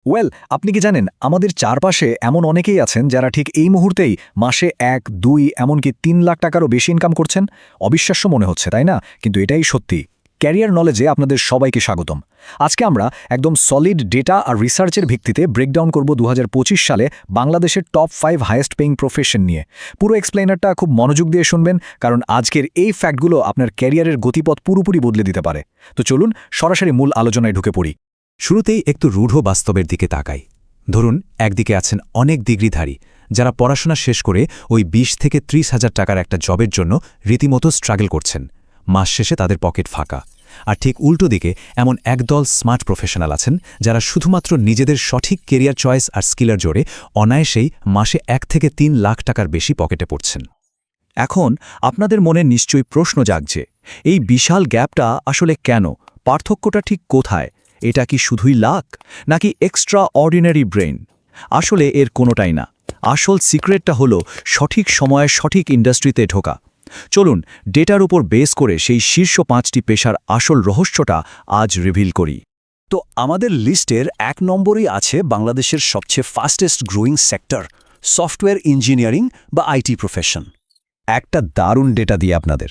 আপনি কি জানেন আমাদের চারপাশে এমন অনেকেই আছেন যারা ঠিক এই মুহূর্তেই মাসে ১, ২ এমনকি ৩ লাখ টাকারও বেশি ইনকাম করছেন? অবিশ্বাস্য মনে হচ্ছে, তাই না? কিন্তু এটাই সত্যি। ক্যারিয়ার নলেজে আপনাদের সবাইকে স্বাগতম। আজকে আমরা একদম সলিড ডেটা আর রিসার্চের ভিত্তিতে ব্রেকডাউন করব ২০২৫ সালে বাংলাদেশের টপ 5 হাইয়েস্ট পেইং প্রফেশন নিয়ে। পুরো এক্সপ্লেইনারটা খুব মনোযোগ দিয়ে শুনবেন, কারণ আজকের এই ফ্যাক্টগুলো আপনার ক্যারিয়ারের গতিপথ পুরোপুরি বদলে দিতে পারে। তো চলুন সরাসরি মূল আলোচনায় ঢুকে পড়ি। শুরুতেই একটু রূঢ় বাস্তবের দিকে তাকাই। ধরুন একদিকে আছেন অনেক ডিগ্রিধারী যারা পড়াশোনা শেষ করে ওই ২০ থেকে ৩০ হাজার টাকার একটা জবের জন্য রীতিমতো স্ট্রাগল করছেন, মাস শেষে তাদের পকেট ফাঁকা। আর ঠিক উল্টো দিকে এমন একদল স্মার্ট প্রফেশনাল আছেন যারা শুধুমাত্র নিজেদের সঠিক কেরিয়ার চয়েস আর স্কিলের জোরে অনায়াসেই মাসে ১ থেকে ৩ লাখ টাকার বেশি পকেটে পড়ছেন। এখন আপনাদের মনে নিশ্চয়ই প্রশ্ন জাগছে, এই বিশাল গ্যাপটা আসলে কেন? পার্থক্যটা ঠিক কোথায়? এটা কি শুধুই লাক, নাকি এক্সট্রা অর্ডিনারি ব্রেইন? আসলে এর কোনোটাই না। আসল সিক্রেটটা হলো সঠিক সময়ে সঠিক ইন্ডাস্ট্রিতে ঢোকা। চলুন ডেটার উপর বেস করে সেই শীর্ষ ৫টি পেশার আসল রহস্যটা আজ রিভিল করি। তো আমাদের লিস্টের ১ নম্বরেই আছে বাংলাদেশের সবচেয়ে fastest growing sector, software engineering বা আইটি প্রফেশন। একটা দারুণ ডেটা দিয়ে আপনাদের